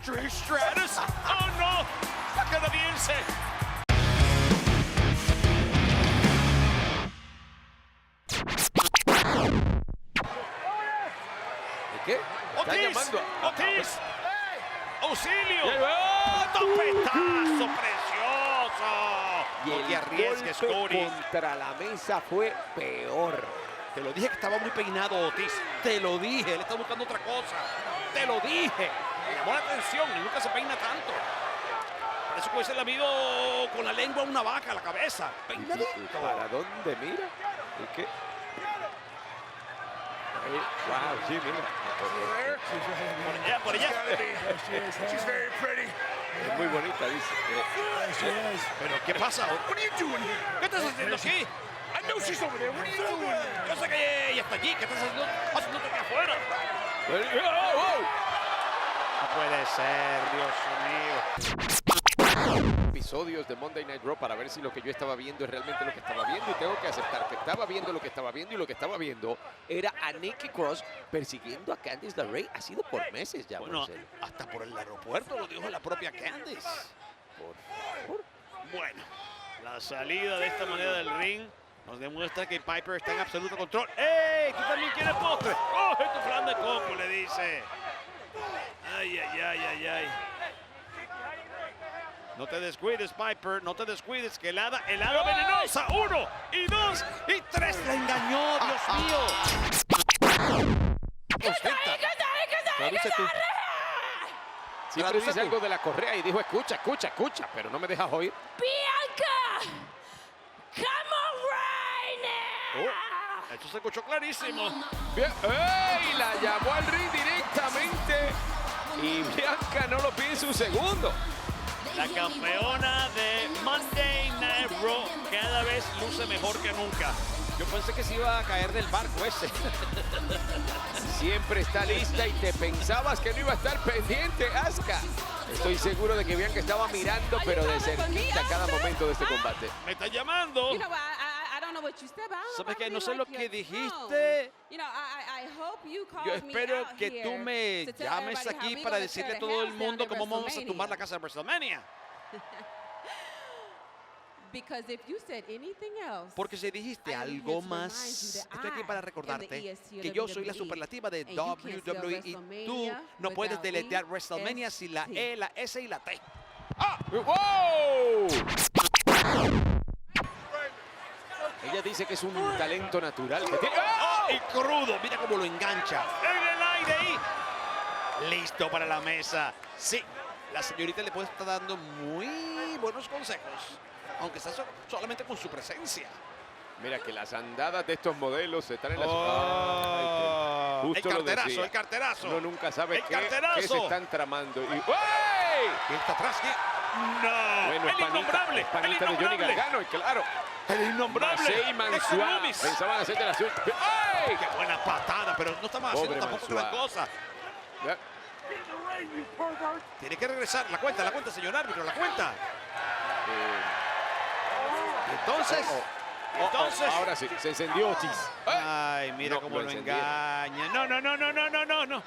Trish Stratus. ¡Oh, no! ¡La canadiense! ¿Qué? ¿Están ¡Otis! llamando? ¡Otis! ¡Auxilio! ¡Oh, topetazo precioso! Y No te arriesgues, golpe Cody. contra la mesa fue peor. Te lo dije que estaba muy peinado, Otis. Te lo dije. Él está buscando otra cosa. Te lo dije. Me llamó la atención. Él nunca se peina tanto. Parece que hubiese lamido con la lengua una vaca a la cabeza. Peinadito. ¿Para dónde mira? ¿Y qué? Wow, sí, mira. Por allá. She's very pretty. Es muy bonita, dice. Pero, ¿qué pasa? What are you doing here? ¿Qué estás haciendo aquí? I know she's over there. What are you doing? Yo sé que ella está allí. ¿Qué estás haciendo aquí afuera? No puede ser, Dios mío. Episodios de Monday Night Raw para ver si lo que yo estaba viendo es realmente lo que estaba viendo, y tengo que aceptar que estaba viendo lo que estaba viendo, y lo que estaba viendo era a Nikki Cross persiguiendo a Candice LeRae. Ha sido por meses ya. Bueno, Marcelo. hasta por el aeropuerto lo dijo la propia Candice. Por favor. Bueno, la salida de esta manera del ring nos demuestra que Piper está en absoluto control. ¡Ey! ¿Tú también quieres postre? ¡Coge tu flan de coco!, le dice. ¡Ay, ay, ay, ay, ay! No te descuides, Piper, no te descuides, que helada venenosa. 1, y 2, y 3. La engañó, Dios mío. Traduce tú. Siempre dice algo de la correa y dijo, escucha, escucha, escucha, pero no me dejas oír. Bianca, come on right now. Oh, esto se escuchó clarísimo. Bien. ¡Ey! La llamó al ring directamente y Bianca no lo piensa un segundo. La campeona de Monday Night Raw cada vez luce mejor que nunca. Yo pensé que se iba a caer del barco ese. Siempre está lista y te pensabas que no iba a estar pendiente, Asuka. Estoy seguro de que Bianca estaba mirando, pero de cerquita cada momento de este combate. Me está llamando. You know, I don't know what you said, but I don't know ¿Sabes if I qué? No really sé lo like que your dijiste. tone. You know, I hope you called Yo me espero out que here tú me to tell llames everybody how aquí we para gonna decirle a tear the todo el house down mundo at cómo vamos a tumbar la WrestleMania. casa de WrestleMania. Because if you said anything else, Porque si dijiste I am here algo to más, remind you that estoy aquí I para am the recordarte EST que yo soy la superlativa de and you can't spell WWE y tú WrestleMania no puedes without deletear WrestleMania sin la EST. E, la S y la T. ¡Ah! ¡Wow! Ella dice que es un talento natural que tiene. ¡Oh! Y crudo, mira cómo lo engancha. En el aire ahí. Listo para la mesa. Sí, la señorita le puede estar dando muy buenos consejos, aunque está solamente con su presencia. Mira que las andadas de estos modelos están en la Oh, Ay, justo el lo carterazo, decía. el carterazo. Uno nunca sabe El qué carterazo. se están tramando. Y, ¡Ey! ¿Quién está atrás? ¿Quién? No, Bueno, el innombrable, es panita el de Johnny innombrable. Gargano, y claro. El innombrable. Macei y Mansois Loomis. pensaban hacer de la suya. ¡Ey! Qué buena patada, pero no estamos haciendo Pobre tampoco Mansois. gran cosa. Ya. Tiene que regresar. La cuenta, señor árbitro, la cuenta. Entonces, Ahora sí, se encendió Otis. ay, mira No, cómo lo lo encendieron. engaña. No.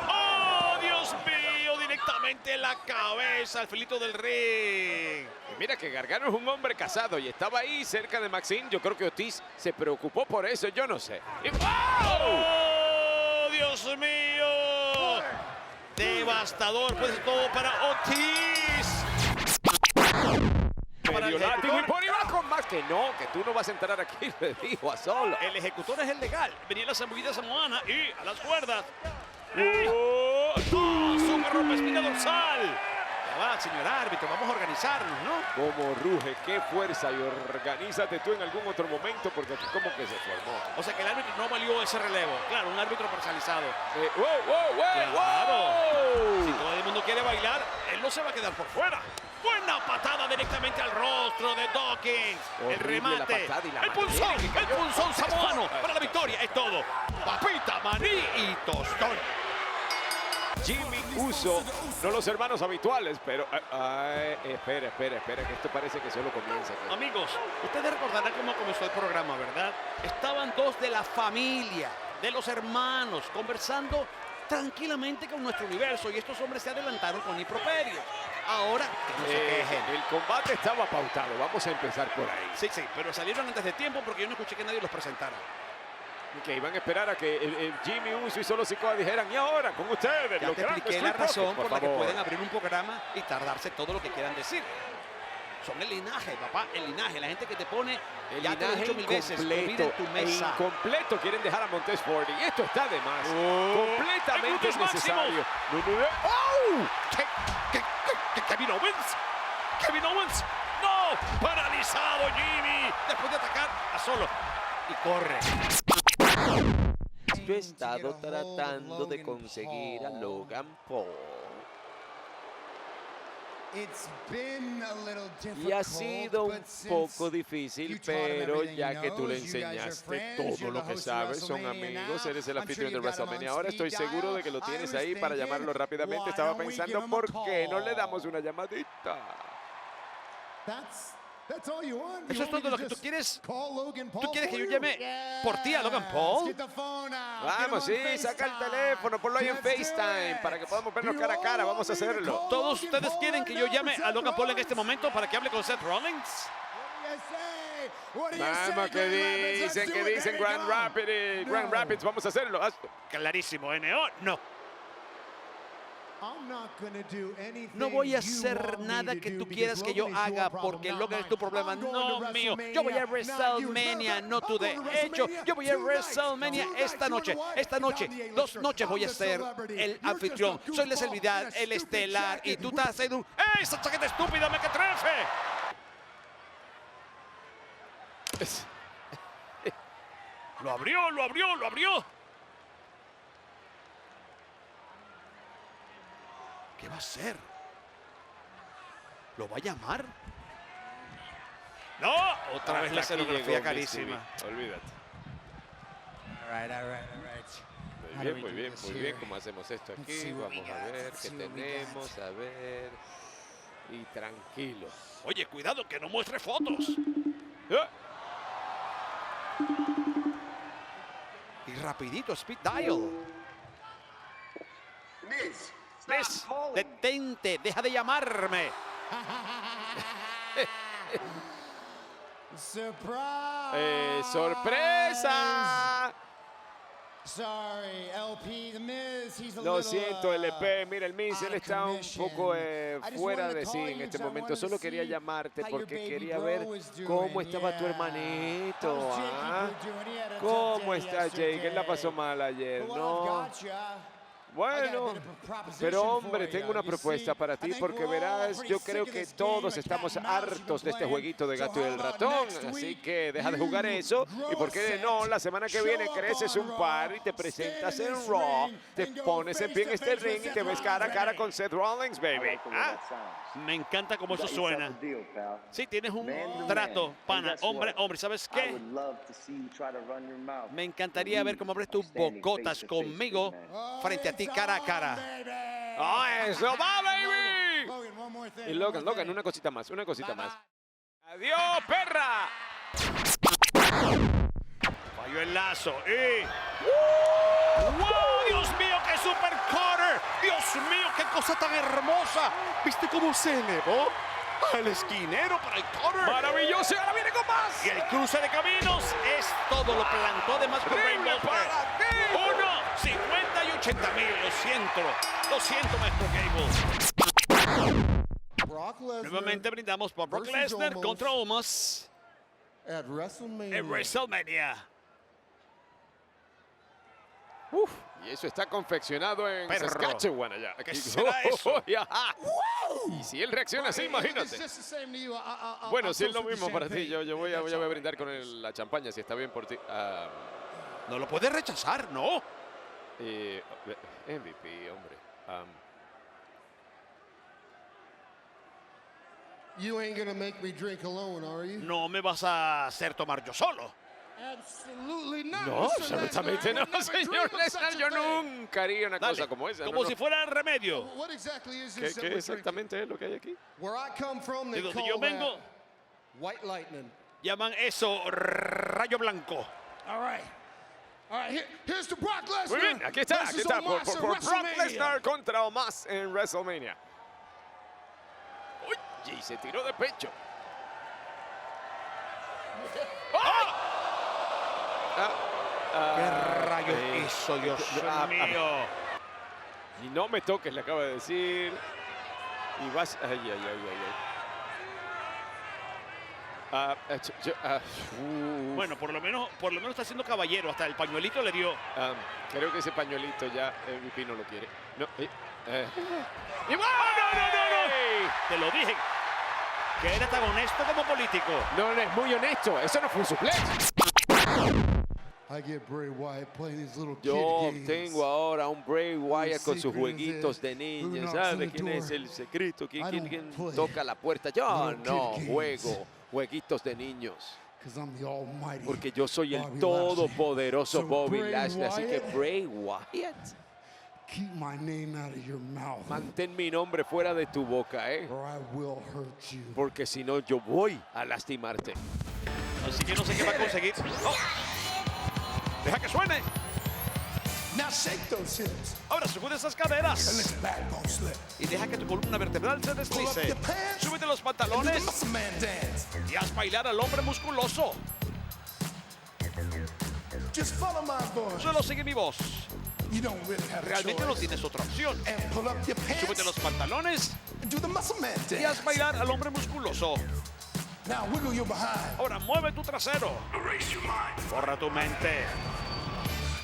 ¡Oh, Dios mío! Directamente en la cabeza, al filito del ring. Y mira que Gargano es un hombre casado y estaba ahí cerca de Maxine. Yo creo que Otis se preocupó por eso, yo no sé. Y ¡wow! ¡Oh, Dios mío! Devastador, pues todo para Otis. Para el Medio látigo y ejecutor. por ahí va con más. Que tú no vas a entrar aquí, le dijo a Solo. El ejecutor es el legal. Venía la zambullida samoana y a las cuerdas. ¡Oh! ¡Super rompe espina dorsal! Ya va, señor árbitro, vamos a organizarnos, ¿no? Como ruge, qué fuerza, y organízate tú en algún otro momento porque aquí como que se formó. O sea que el árbitro no valió ese relevo. Claro, un árbitro parcializado. ¡Wow! Claro. Si todo el mundo quiere bailar, él no se va a quedar por fuera. Buena patada directamente al rostro de Dawkins. El Horrible remate. la patada y la El punzón, manera que el cayó. punzón samoano para la victoria. Es todo. Papita, maní y tostón. Jimmy Uso, no los hermanos habituales, pero... espera, que esto parece que solo comienza aquí. Amigos, ustedes recordarán cómo comenzó el programa, ¿verdad? Estaban dos de la familia, de los hermanos, conversando tranquilamente con nuestro universo y estos hombres se adelantaron con improperio. Ahora que no se quejen. El combate estaba pautado. Vamos a empezar por ahí. Sí, pero salieron antes de tiempo porque yo no escuché que nadie los presentara. Que iban a esperar a que el Jimmy Uso y Solo Sikoa dijeran, y ahora con ustedes. Ya los te grandes expliqué la Street razón Profits, por la que favor. pueden abrir un programa y tardarse todo lo que quieran decir. Son el linaje, papá, el linaje. La gente que te pone, El ya te lo he linaje dicho mil veces, incompleto olvida en tu mesa. incompleto quieren dejar a Montez Ford y esto está de más. Completamente ¡Minutos innecesario. ¡Oh! Kevin Owens. Kevin Owens. ¡No! ¡Paralizado Jimmy! Después de atacar a Solo. Y corre. Yo he estado tratando de conseguir a Logan Paul. Y ha sido un poco difícil, pero ya que tú le enseñaste todo lo que sabes, son amigos, eres el anfitrión de WrestleMania. Ahora estoy seguro de que lo tienes ahí para llamarlo rápidamente. Estaba pensando, ¿por qué no le damos una llamadita? Eso es todo lo que tú quieres. ¿Tú quieres que yo llame por ti a Logan Paul? Vamos, sí, saca el teléfono, ponlo ahí en FaceTime para que podamos vernos cara a cara. Vamos a hacerlo. ¿Todos ustedes quieren que yo llame a Logan Paul en este momento para que hable con Seth Rollins? Vamos, que dicen Grand Rapids, vamos a hacerlo. Clarísimo, NO, no. No voy a hacer nada que tú quieras que yo haga porque Logan es tu problema, no mío. Yo voy a WrestleMania, no tú de hecho. Yo voy a WrestleMania esta noche. Esta noche, 2 noches voy a ser el anfitrión. Soy la celebridad, el estelar y tú estás haciendo un... ¡Ey, esa chaqueta estúpida me que trefe! Lo abrió. ¿Qué va a hacer? ¿Lo va a llamar? ¡No! Otra vez la Hasta aquí escenografía llegó carísima. Mystery. Olvídate. Muy bien. ¿Cómo hacemos esto aquí? Vamos a ver qué tenemos, a ver. Y tranquilo. Oye, cuidado que no muestre fotos. Y rapidito, speed dial. Liz, detente, deja de llamarme. ¡Sorpresa! Lo siento, LP. Mira, el Miz, él está un poco fuera de sí en este momento. Solo quería llamarte porque quería ver cómo estaba tu hermanito. ¿Ah? ¿Cómo está Jake? Él la pasó mal ayer, ¿no? Bueno, pero hombre, tengo una propuesta para ti porque verás, yo creo que todos estamos hartos de este jueguito de gato y el ratón, así que deja de jugar eso y por qué no, la semana que viene creces un par y te presentas en Raw, te pones en pie en este ring y te ves cara a cara con Seth Rollins, baby. ¿Ah? Me encanta cómo eso suena. Sí, tienes un trato, pana, hombre, ¿sabes qué? Me encantaría ver cómo abres tus bocotas conmigo frente a ti cara a cara. ¡Ah, eso va, baby! Y Logan, una cosita más, ¡Adiós, perra! Falló el lazo y... ¡Wow! ¡Dios mío, qué super cutter! ¡Dios mío, qué cosa tan hermosa! ¿Viste cómo se elevó al esquinero para el cutter? ¡Maravilloso! ¡Y ahora viene con más! Y el cruce de caminos es todo. Lo plantó además con Rainbow. para ti! 50 y 80 mil. Lo siento, maestro Gable. Nuevamente brindamos por Brock Lesnar contra Omos en WrestleMania. Y eso está confeccionado en Perro. Saskatchewan allá. ¿Qué será eso? Y si él reacciona así, imagínate. Bueno, si es lo mismo para ti, yo voy a brindar con la champaña, si está bien por ti. No lo puedes rechazar, ¿no? MVP, hombre. You ain't gonna make me drink alone, are you? No me vas a hacer tomar yo solo. Absolutely not. No, Mr. absolutamente Lesnar. no, señor Lesnar. Yo nunca haría una Dale, cosa como esa. como no, si fuera el remedio. What exactly is ¿Qué, this that qué we're exactamente es lo que hay aquí? drinking? Where I come from, De they donde yo call vengo, that white lightning. llaman eso rayo blanco. All right. All right, here's to Brock Lesnar. Muy bien, aquí está versus por Omos at Brock WrestleMania. Lesnar contra Omos en WrestleMania. Uy, y se tiró de pecho. ¿Qué rayos hizo, Dios mío? Y no me toques, le acaba de decir. Y vas. Ay, ay, ay, ay, ay. Bueno, por lo menos está siendo caballero. Hasta el pañuelito le dio. Creo que ese pañuelito ya MVP no lo quiere. No. ¡Y bueno! ¡No! Te lo dije. Que era tan honesto como político. No, es muy honesto. Eso no fue un suplex. I get Bray Wyatt playing these little kid Yo games. tengo ahora un Bray Wyatt con sus secret jueguitos is de who niños. knocks ¿Sabe on the quién es door? el secreto? I ¿Quién don't play toca la puerta? Yo little no kid games. juego jueguitos de niños. 'Cause I'm the almighty Porque yo soy el Bobby todopoderoso Lashley. So Bobby Bray Lashley. Así que Wyatt, Bray Wyatt, keep my name out of your mouth, mantén mi nombre fuera de tu boca, or I will hurt you. porque si no yo voy a lastimarte. Así que no sé qué va a conseguir. ¡Oh! Deja que suene. Now shake those hips Ahora sacude esas and caderas. let your backbone slip. Y deja que tu columna vertebral se Pull up deslice. your pants Súbete los and do the pantalones muscle man dance. y haz bailar al hombre musculoso. Just follow my voice. Solo sigue mi voz. You don't really have a Realmente no choice. tienes otra opción. And pull up your pants Súbete los pantalones and do the muscle man y haz dance. bailar al hombre musculoso. Now wiggle your behind. Ahora mueve tu trasero. Erase your mind. Borra tu mente.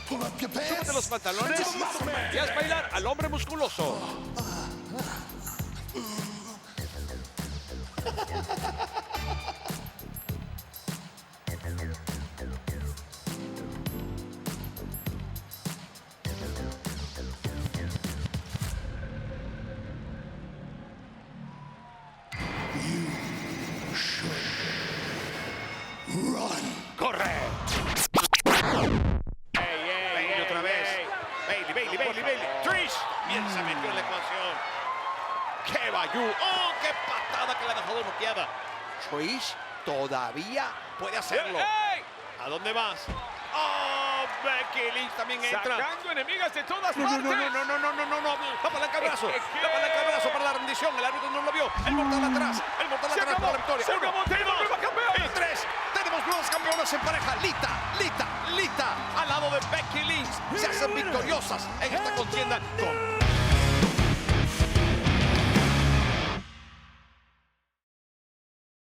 Pull up your pants Súbete los and pantalones do the muscle man y haz dance. bailar al hombre musculoso. ¡Corre! Bailey otra vez. Bailey. Trish. Bien se metió en la ecuación. ¡Qué bayú! ¡Oh, qué patada que le ha dejado noqueada! Trish todavía puede hacerlo. ¿A dónde vas? ¡Oh, Becky Lynch también entra! Sacando enemigas de todas No. partes. Va para el cabrazo. Va para el cabrazo para la rendición. El árbitro no lo vio. El mortal atrás. El mortal Se atrás acabó, para la victoria. se acabó, tenemos nueva campeona. Y 3. Tenemos nuevas campeonas en pareja. Lita. Al lado de Becky Lynch. Se hacen victoriosas en esta contienda con